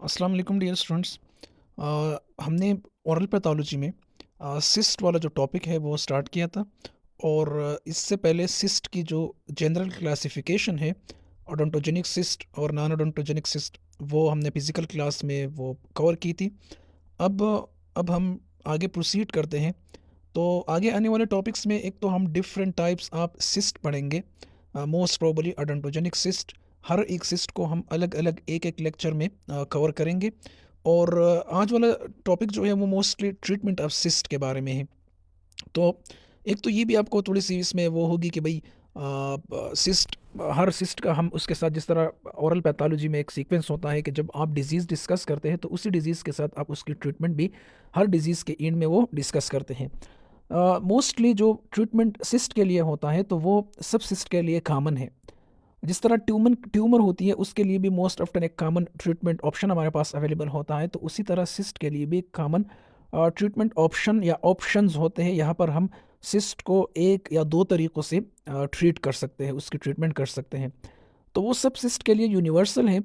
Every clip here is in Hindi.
अस्सलाम वालेकुम डियर स्टूडेंट्स। हमने ओरल पैथोलॉजी में सिस्ट वाला जो टॉपिक है वो स्टार्ट किया था। और इससे पहले सिस्ट की जो जनरल क्लासिफिकेशन है, ओडोंटोजेनिक सिस्ट और नॉन ओडोंटोजेनिक सिस्ट, वो हमने फिज़िकल क्लास में वो कवर की थी। अब अब हम आगे प्रोसीड करते हैं। तो आगे आने वाले टॉपिक्स में एक तो हम डिफरेंट टाइप्स ऑफ सिस्ट पढ़ेंगे। मोस्ट प्रोबेबली ओडोंटोजेनिक सिस्ट, हर एक सिस्ट को हम अलग अलग एक एक लेक्चर में कवर करेंगे। और आज वाला टॉपिक जो है वो मोस्टली ट्रीटमेंट ऑफ सिस्ट के बारे में है। तो एक तो ये भी आपको थोड़ी सी इसमें वो होगी कि भाई सिस्ट, हर सिस्ट का हम उसके साथ, जिस तरह ओरल पैथोलॉजी में एक सीक्वेंस होता है कि जब आप डिजीज़ डिस्कस करते हैं तो उसी डिजीज़ के साथ आप उसकी ट्रीटमेंट भी हर डिजीज़ के एंड में वो डिस्कस करते हैं। मोस्टली जो ट्रीटमेंट सिस्ट के लिए होता है तो वो सब सिस्ट के लिए कॉमन है। जिस तरह ट्यूमर ट्यूमर होती है उसके लिए भी मोस्ट ऑफ्टन एक कॉमन ट्रीटमेंट ऑप्शन हमारे पास अवेलेबल होता है, तो उसी तरह सिस्ट के लिए भी एक कॉमन ट्रीटमेंट ऑप्शन या ऑप्शंस होते हैं। यहाँ पर हम सिस्ट को एक या दो तरीक़ों से ट्रीट कर सकते हैं, उसकी ट्रीटमेंट कर सकते हैं। तो वो सब सिस्ट के लिए यूनिवर्सल हैं।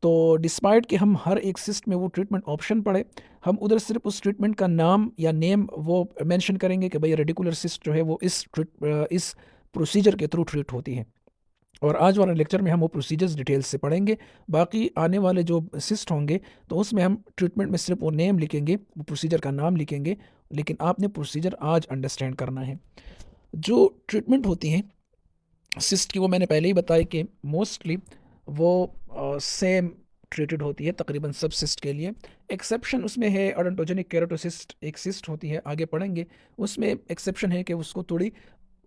तो डिस्पाइट कि हम हर एक सिस्ट में वो ट्रीटमेंट ऑप्शन पढ़े, हम उधर सिर्फ उस ट्रीटमेंट का नाम या नेम वो मेंशन करेंगे कि भाई रेडिकुलर सिस्ट जो है वो इस प्रोसीजर के थ्रू ट्रीट होती है। और आज वाले लेक्चर में हम वो प्रोसीजर्स डिटेल्स से पढ़ेंगे। बाकी आने वाले जो सिस्ट होंगे तो उसमें हम ट्रीटमेंट में सिर्फ वो नेम लिखेंगे, वो प्रोसीजर का नाम लिखेंगे, लेकिन आपने प्रोसीजर आज अंडरस्टैंड करना है। जो ट्रीटमेंट होती हैं सिस्ट की वो मैंने पहले ही बताया कि मोस्टली वो सेम ट्रीटेड होती है तकरीबन सब सिस्ट के लिए। एक्सेप्शन उसमें है ओडोंटोजेनिक केराटोसिस्ट, एक सिस्ट होती है, आगे पढ़ेंगे। उसमें एक्सेप्शन है कि उसको थोड़ी,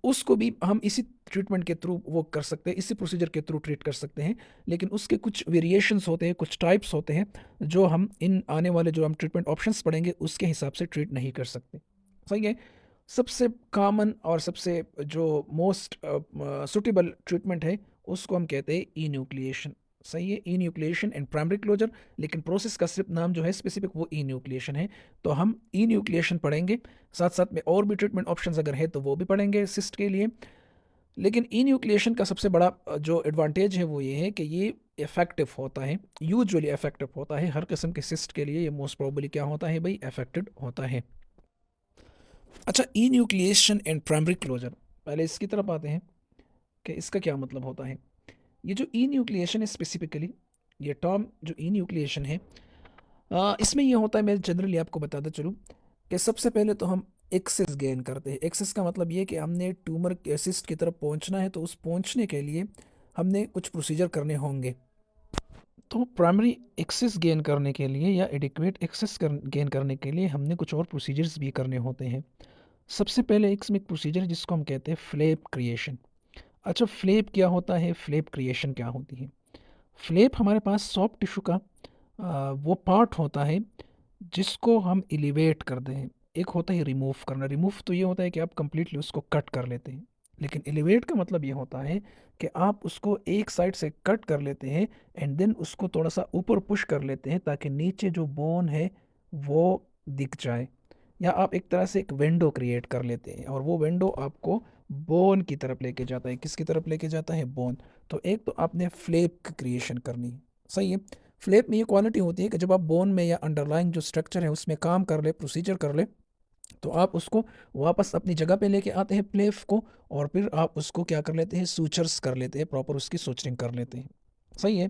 उसको भी हम इसी ट्रीटमेंट के थ्रू वो कर सकते हैं, इसी प्रोसीजर के थ्रू ट्रीट कर सकते हैं, लेकिन उसके कुछ वेरिएशंस होते हैं, कुछ टाइप्स होते हैं जो हम इन आने वाले जो हम ट्रीटमेंट ऑप्शंस पढ़ेंगे उसके हिसाब से ट्रीट नहीं कर सकते। सही है। सबसे कॉमन और सबसे जो मोस्ट सुटेबल ट्रीटमेंट है उसको हम कहते हैं ई न्यूक्लिएशन। सही है, ई न्यूक्लिएशन एंड प्राइमरी क्लोजर, लेकिन प्रोसेस का सिर्फ नाम जो है स्पेसिफिक वो ई न्यूक्लिएशन है। तो हम ई न्यूक्लिएशन पढ़ेंगे, साथ साथ में और भी ट्रीटमेंट ऑप्शंस अगर है तो वो भी पढ़ेंगे सिस्ट के लिए। लेकिन ई न्यूक्लिएशन का सबसे बड़ा जो एडवांटेज है वो ये है कि ये इफेक्टिव होता है, यूजुअली इफेक्टिव होता है हर किस्म के सिस्ट के लिए। ये मोस्ट प्रोबेबली क्या होता है भाई, इफेक्टेड होता है। अच्छा, ई न्यूक्लिएशन एंड प्राइमरी क्लोजर, पहले इसकी तरफ आते हैं कि इसका क्या मतलब होता है। ये जो ई न्यूक्लिएशन है स्पेसिफिकली, ये टर्म जो ई न्यूक्लिएशन है, इसमें ये होता है, मैं जनरली आपको बताता चलूँ कि सबसे पहले तो हम एक्सेस गेन करते हैं। एक्सेस का मतलब ये कि हमने ट्यूमर सिस्ट की तरफ पहुंचना है, तो उस पहुंचने के लिए हमने कुछ प्रोसीजर करने होंगे। तो प्राइमरी एक्सेस गेन करने के लिए या एडिक्वेट एक्सेस गेन करने के लिए हमने कुछ और प्रोसीजर्स भी करने होते हैं। सबसे पहले एक प्रोसीजर है जिसको हम कहते हैं फ्लैप क्रिएशन। अच्छा, फ्लैप क्या होता है, फ्लैप क्रिएशन क्या होती है। फ्लैप हमारे पास सॉफ्ट टिश्यू का वो पार्ट होता है जिसको हम एलिवेट करते हैं। एक होता है रिमूव करना। रिमूव तो ये होता है कि आप कंप्लीटली उसको कट कर लेते हैं, लेकिन एलिवेट का मतलब ये होता है कि आप उसको एक साइड से कट कर लेते हैं एंड देन उसको थोड़ा सा ऊपर पुश कर लेते हैं ताकि नीचे जो बोन है वो दिख जाए, या आप एक तरह से एक विंडो क्रिएट कर लेते हैं और वो विंडो आपको बोन की तरफ लेके जाता है। किसकी तरफ लेके जाता है, बोन। तो एक तो आपने फ्लैप की क्रिएशन करनी है। सही है। फ्लैप में ये क्वालिटी होती है कि जब आप बोन में या अंडरलाइंग जो स्ट्रक्चर है उसमें काम कर ले, प्रोसीजर कर ले, तो आप उसको वापस अपनी जगह पे लेके आते हैं फ्लैप को, और फिर आप उसको क्या कर लेते हैं, सूचर्स कर लेते हैं, प्रॉपर उसकी सूचरिंग कर लेते हैं। सही है।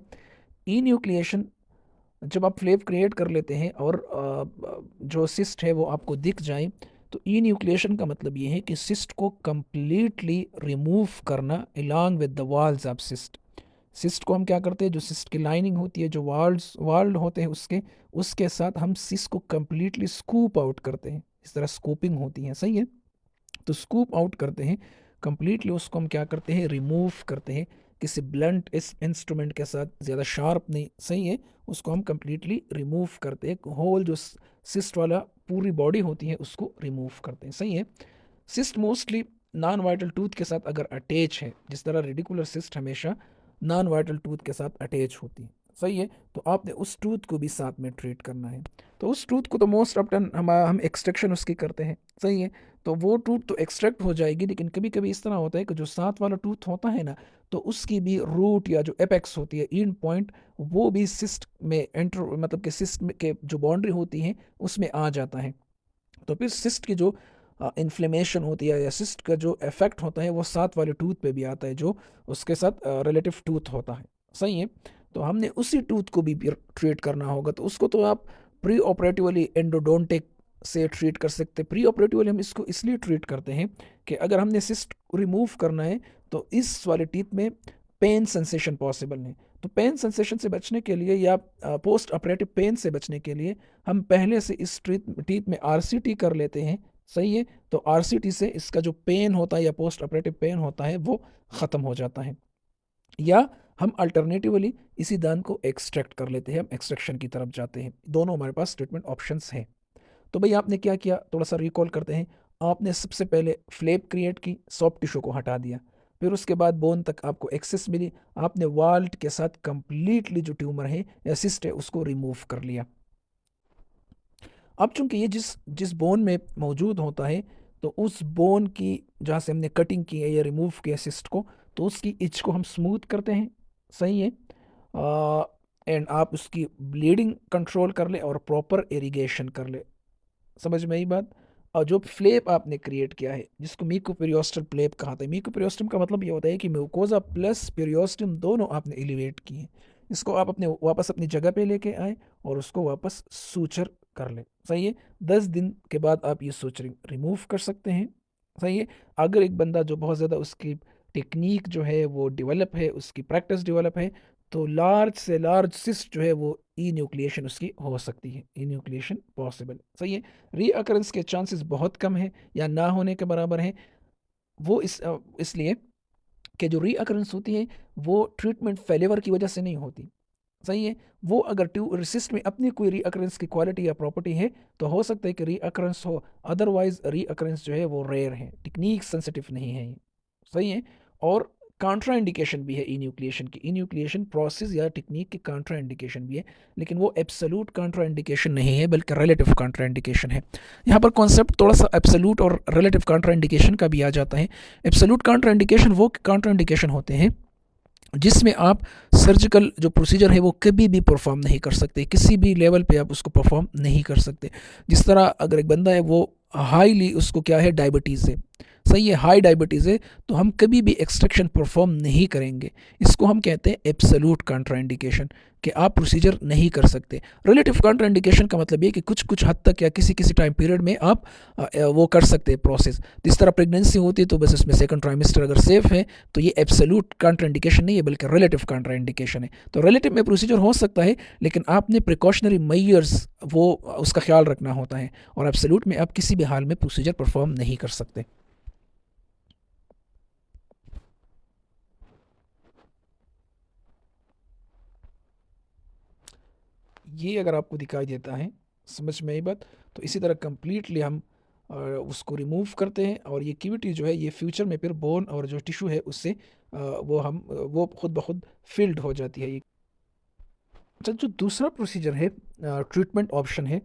ई न्यूक्लिएशन, जब आप फ्लैप क्रिएट कर लेते हैं और जो सिस्ट है वो आपको दिख जाए, तो ई न्यूक्लिएशन का मतलब ये है कि सिस्ट को कंप्लीटली रिमूव करना along with the walls of cyst. Cyst को हम क्या करते हैं, जो सिस्ट की लाइनिंग होती है, जो वाल्ड होते हैं उसके उसके साथ हम सिस्ट को कंप्लीटली स्कूप आउट करते हैं। इस तरह स्कूपिंग होती है। सही है। तो स्कूप आउट करते हैं कंप्लीटली, उसको हम क्या करते हैं, रिमूव करते हैं किसी ब्लंट इस इंस्ट्रूमेंट के साथ, ज़्यादा शार्प नहीं। सही है। उसको हम कंप्लीटली रिमूव करते हैं, होल जो सिस्ट वाला पूरी बॉडी होती है उसको रिमूव करते हैं। सही है। Cyst mostly non vital tooth के साथ अगर अटैच है, जिस तरह रेडिकुलर सिस्ट हमेशा नॉन वाइटल टूथ के साथ अटैच होती है। सही है। तो आपने उस टूथ को भी साथ में ट्रीट करना है। तो उस टूथ को तो मोस्ट ऑफ्टन हम एक्सट्रैक्शन उसकी करते हैं, सही है। तो वो टूथ तो एक्सट्रैक्ट हो जाएगी, लेकिन कभी कभी इस तरह होता है कि जो साथ वाला टूथ होता है ना, तो उसकी भी रूट या जो एपेक्स होती है, एंड पॉइंट, वो भी सिस्ट में एंटर, मतलब कि सिस्ट में के जो बाउंड्री होती है उसमें आ जाता है। तो फिर सिस्ट की जो इन्फ्लेमेशन होती है या सिस्ट का जो इफेक्ट होता है वो साथ वाले टूथ पे भी आता है, जो उसके साथ रिलेटिव टूथ होता है, सही है। तो हमने उसी टूथ को भी ट्रीट करना होगा। तो उसको तो आप प्री ऑपरेटिवली एंडोडोंटिक से ट्रीट कर सकते हैं। प्री ऑपरेटिवली हम इसको इसलिए ट्रीट करते हैं कि अगर हमने सिस्ट रिमूव करना है तो इस वाले टीथ में पेन सेंसेशन पॉसिबल नहीं। तो पेन सेंसेशन से बचने के लिए या पोस्ट ऑपरेटिव पेन से बचने के लिए हम पहले से इस टीथ में आरसीटी कर लेते हैं, सही है। तो आरसीटी से इसका जो पेन होता है या पोस्ट ऑपरेटिव पेन होता है वो ख़त्म हो जाता है। या हम अल्टरनेटिवली इसी दांत को एक्सट्रैक्ट कर लेते हैं, हम एक्सट्रैक्शन की तरफ जाते हैं। दोनों हमारे पास ट्रीटमेंट ऑप्शंस हैं। तो भाई आपने क्या किया, थोड़ा सा रिकॉल करते हैं। आपने सबसे पहले फ्लैप क्रिएट की, सॉफ्ट टिश्यू को हटा दिया। फिर उसके बाद बोन तक आपको एक्सेस मिली, आपने वाल्ट के साथ कंप्लीटली जो ट्यूमर है या सिस्ट है उसको रिमूव कर लिया। अब चूंकि ये जिस जिस बोन में मौजूद होता है, तो उस बोन की जहाँ से हमने कटिंग की है या रिमूव किया सिस्ट को, तो उसकी इच को हम स्मूथ करते हैं, सही है। एंड आप उसकी ब्लीडिंग कंट्रोल कर ले और प्रॉपर इरिगेशन कर ले। समझ में आई बात। और जो फ्लेप आपने क्रिएट किया है, जिसको मीकोपेरियोस्टल फ्लेप कहा था, मीकोपेरियोस्टम का मतलब ये होता है कि म्यूकोजा प्लस पेरियोस्टम दोनों आपने एलिवेट किए। इसको आप अपने वापस अपनी जगह पे लेके आए और उसको वापस सूचर कर ले, सही है। 10 दिन के बाद आप ये सूचरिंग रिमूव कर सकते हैं, सही है। अगर एक बंदा जो बहुत ज़्यादा उसकी टेक्निक जो है वो डेवलप है, उसकी प्रैक्टिस डेवलप है, तो लार्ज से लार्ज सिस्ट जो है वो ई न्यूक्लिएशन उसकी हो सकती है, ई न्यूक्लिएशन पॉसिबल, सही है। रीअकरेंस के चांसेस बहुत कम है या ना होने के बराबर है। वो इसलिए कि जो रीअकरेंस होती है वो ट्रीटमेंट फेलिवर की वजह से नहीं होती, सही है। वो अगर सिस्ट में अपनी कोई रीअकरेंस की क्वालिटी या प्रॉपर्टी है तो हो सकता है कि रीअकरेंस हो, अदरवाइज रीअकरेंस जो है वो रेयर है, टेक्निक सेंसिटिव नहीं है ये, सही है। और कांट्रा इंडिकेशन भी है ई न्यूक्लिएशन की, ई न्यूक्लिएशन प्रोसेस या टेक्निक की कांट्रा इंडिकेशन भी है, लेकिन वो एब्सोल्यूट कांट्रा इंडिकेशन नहीं है बल्कि रिलेटिव कांट्रा इंडिकेशन है। यहाँ पर कॉन्सेप्ट थोड़ा सा एब्सोल्यूट और रिलेटिव कांट्रा इंडिकेशन का भी आ जाता है। एब्सोल्यूट कांट्रा इंडिकेशन वो कांट्रा इंडिकेशन होते हैं जिसमें आप सर्जिकल जो प्रोसीजर है वो कभी भी परफॉर्म नहीं कर सकते, किसी भी लेवल पे आप उसको परफॉर्म नहीं कर सकते। जिस तरह अगर एक बंदा है वो हाईली, उसको क्या है, डायबिटीज़ है, सही है, हाई डायबिटीज़ है, तो हम कभी भी एक्सट्रैक्शन परफॉर्म नहीं करेंगे। इसको हम कहते हैं एब्सोल्यूट कॉन्ट्राइंडिकेशन, कि आप प्रोसीजर नहीं कर सकते। रिलेटिव कॉन्ट्राइंडिकेशन का मतलब ये कि कुछ कुछ हद तक या किसी किसी टाइम पीरियड में आप वो कर सकते हैं प्रोसेस। जिस तरह प्रेगनेंसी होती है तो बस इसमें सेकंड ट्राइमेस्टर अगर सेफ है तो ये एब्सोल्यूट कॉन्ट्राइंडिकेशन नहीं है बल्कि रिलेटिव कॉन्ट्राइंडिकेशन है। तो रिलेटिव में प्रोसीजर हो सकता है, लेकिन आपने प्रिकॉशनरी मेजर्स वो उसका ख्याल रखना होता है, और एब्सोल्यूट में आप किसी भी हाल में प्रोसीजर परफॉर्म नहीं कर सकते। ये अगर आपको दिखाई देता है, समझ में आई बात। तो इसी तरह कंप्लीटली हम उसको रिमूव करते हैं, और ये क्यूटी जो है ये फ्यूचर में फिर बोन और जो टिश्यू है उससे वो खुद ब खुद फिल्ड हो जाती है ये। अच्छा, जो दूसरा प्रोसीजर है, ट्रीटमेंट ऑप्शन है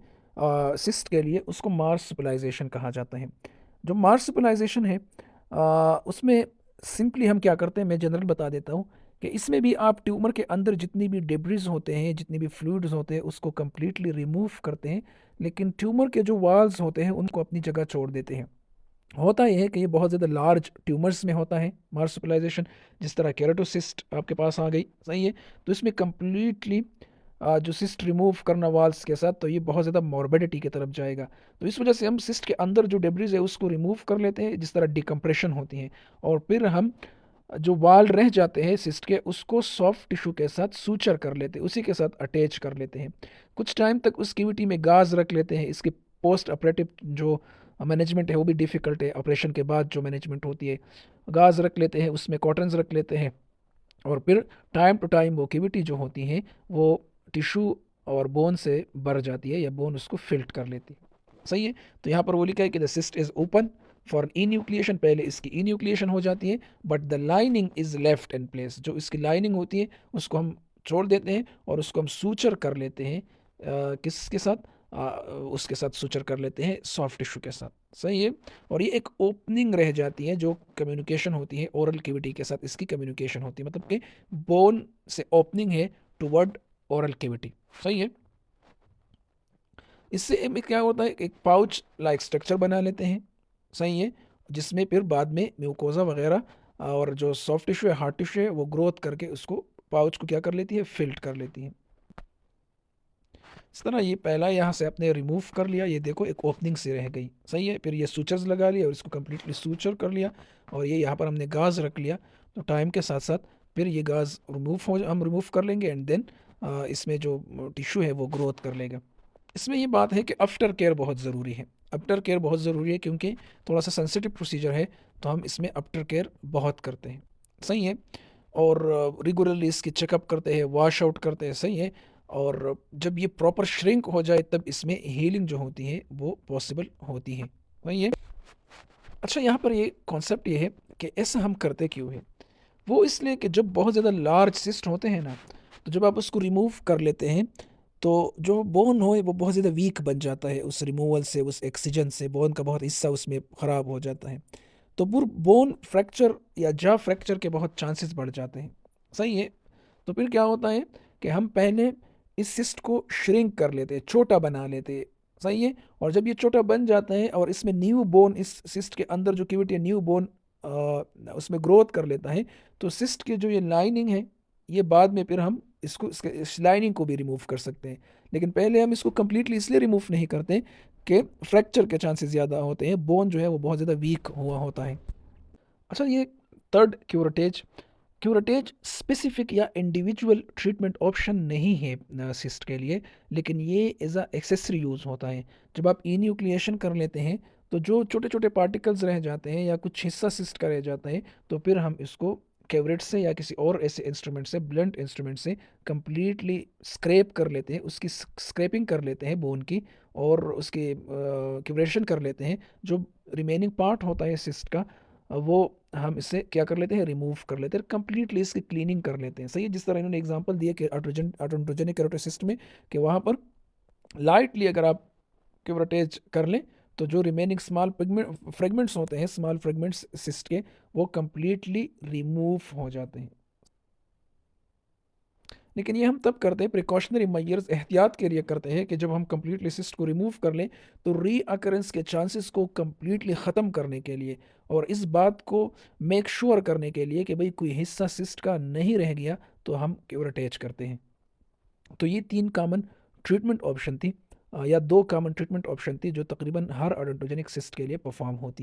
सिस्ट के लिए, उसको मार्सपिलाइजेशन कहा जाता है। जो मार्सपिलाइजेशन है उसमें सिंपली हम क्या करते हैं, मैं जनरल बता देता हूँ कि इसमें भी आप ट्यूमर के अंदर जितनी भी डेब्रिज होते हैं, जितनी भी फ्लूइड्स होते हैं, उसको कम्प्लीटली रिमूव करते हैं, लेकिन ट्यूमर के जो वाल्स होते हैं उनको अपनी जगह छोड़ देते हैं। होता यह है कि ये बहुत ज़्यादा लार्ज ट्यूमर्स में होता है मार्सपिलाइजेशन, जिस तरह केराटोसिस्ट आपके पास आ गई, सही है। तो इसमें कम्प्लीटली जो सिस्ट रिमूव करना वाल्स के साथ, तो ये बहुत ज़्यादा मॉर्बिडिटी की तरफ जाएगा। तो इस वजह से हम सिस्ट के अंदर जो डेब्रिज है उसको रिमूव कर लेते हैं, जिस तरह डिकम्प्रेशन होती है, और फिर हम जो वाल रह जाते हैं सिस्ट के उसको सॉफ्ट टिश्यू के साथ सूचर कर लेते हैं, उसी के साथ अटैच कर लेते हैं। कुछ टाइम तक उस कैविटी में गाज रख लेते हैं। इसके पोस्ट ऑपरेटिव जो मैनेजमेंट है वो भी डिफ़िकल्ट है, ऑपरेशन के बाद जो मैनेजमेंट होती है, गाज रख लेते हैं, उसमें कॉटन्स रख लेते हैं, और फिर टाइम टू टाइम वो कैविटी जो होती है वो टिश्यू और बोन से भर जाती है या बोन उसको फिल्ट कर लेती है, सही है। तो यहाँ पर वो लिखा है कि the cyst is open for enucleation, पहले इसकी इन्यूक्लिएशन हो जाती है, but the lining is left in place. जो इसकी लाइनिंग होती है उसको हम छोड़ देते हैं और उसको हम सूचर कर लेते हैं किसके साथ, उसके साथ सूचर कर लेते हैं सॉफ्ट टिश्यू के साथ। सही है। और ये एक ओपनिंग रह जाती है जो कम्युनिकेशन होती है ओरल कैविटी के साथ, इसकी कम्युनिकेशन होती है, मतलब कि बोन से ओपनिंग है टुवर्ड ओरल कैविटी। सही है। इससे में क्या होता है, एक पाउच लाइक स्ट्रक्चर बना लेते हैं। सही है। जिसमें फिर बाद में म्यूकोजा वगैरह और जो सॉफ्ट टिश्यू है, हार्ड टिश्यू है, वो ग्रोथ करके उसको पाउच को क्या कर लेती है, फिल्ट कर लेती है। इस तरह ये पहला यहाँ से आपने रिमूव कर लिया, ये देखो एक ओपनिंग से रह गई। सही है। फिर ये सूचर्स लगा लिया और इसको कम्प्लीटली सूचर कर लिया, और ये यहाँ पर हमने गाज रख लिया। तो टाइम के साथ साथ फिर ये गाज हम रिमूव कर लेंगे, एंड देन इसमें जो टिश्यू है वो ग्रोथ कर लेगा। इसमें ये बात है कि आफ्टर केयर बहुत ज़रूरी है। आफ्टर केयर बहुत ज़रूरी है क्योंकि थोड़ा सा सेंसिटिव प्रोसीजर है, तो हम इसमें आफ्टर केयर बहुत करते हैं। सही है। और रेगुलरली इसकी चेकअप करते हैं, वॉश आउट करते हैं। सही है। और जब ये प्रॉपर श्रिंक हो जाए तब इसमें हीलिंग जो होती है वो पॉसिबल होती है। वही है। अच्छा, यहाँ पर ये कॉन्सेप्ट ये है कि ऐसा हम करते क्यों है। वो इसलिए कि जब बहुत ज़्यादा लार्ज सिस्ट होते हैं ना, तो जब आप उसको रिमूव कर लेते हैं तो जो बोन हो वो बहुत ज़्यादा वीक बन जाता है, उस रिमूवल से, उस एक्सीजन से बोन का बहुत हिस्सा उसमें ख़राब हो जाता है। तो पूरा बोन फ्रैक्चर या जा फ्रैक्चर के बहुत चांसेस बढ़ जाते हैं। सही है। तो फिर क्या होता है कि हम पहले इस सिस्ट को श्रिंक कर लेते हैं, छोटा बना लेते हैं। सही है। और जब ये छोटा बन जाता है और इसमें न्यू बोन, इस सिस्ट के अंदर जो क्यूबिट है न्यू बोन उसमें ग्रोथ कर लेता है, तो सिस्ट की जो ये लाइनिंग है, ये बाद में फिर हम इसको इस लाइनिंग को भी रिमूव कर सकते हैं। लेकिन पहले हम इसको कम्प्लीटली इसलिए रिमूव नहीं करते कि फ्रैक्चर के चांसेस ज़्यादा होते हैं, बोन जो है वो बहुत ज़्यादा वीक हुआ होता है। अच्छा, ये थर्ड क्यूरेटेज, क्यूरेटेज स्पेसिफिक या इंडिविजुअल ट्रीटमेंट ऑप्शन नहीं है सिस्ट के लिए, लेकिन ये एज अ एक्सेसरी यूज़ होता है। जब आप इन्यूक्लिएशन कर लेते हैं तो जो छोटे छोटे पार्टिकल्स रह जाते हैं या कुछ हिस्सा सिस्ट का रह जाता है, तो फिर हम इसको कैवरेट से या किसी और ऐसे इंस्ट्रूमेंट से, ब्लंट इंस्ट्रूमेंट से कंप्लीटली स्क्रैप कर लेते हैं, उसकी स्क्रैपिंग कर लेते हैं बोन की, और उसकी क्यूरेशन कर लेते हैं। जो रिमेनिंग पार्ट होता है सिस्ट का, वो हम इससे क्या कर लेते हैं, रिमूव कर लेते हैं, कंप्लीटली इसकी क्लीनिंग कर लेते हैं। सही है। जिस तरह इन्होंने एग्जांपल दिया कि ऑटोन्टोजेनिक केरोटोसिस्ट में, कि वहाँ पर लाइटली अगर आप क्यूरेटेज कर लें तो जो रिमेनिंग स्मॉल फ्रेगमेंट्स होते हैं, स्मॉल फ्रेगमेंट्स सिस्ट के, वो कंप्लीटली रिमूव हो जाते हैं। लेकिन ये हम तब करते हैं, प्रिकॉशनरी मेजर्स, एहतियात के लिए करते हैं, कि जब हम कंप्लीटली सिस्ट को रिमूव कर लें तो री अकरेंस के चांसेस को कंप्लीटली ख़त्म करने के लिए, और इस बात को मेक श्योर करने के लिए कि भाई कोई हिस्सा सिस्ट का नहीं रह गया, तो हम क्यूरेटेज करते हैं। तो ये 3 कॉमन ट्रीटमेंट ऑप्शन थी, या 2 कॉमन ट्रीटमेंट ऑप्शन थी जो तकरीबन हर ओडोंटोजेनिक सिस्ट के लिए परफॉर्म होती हैं।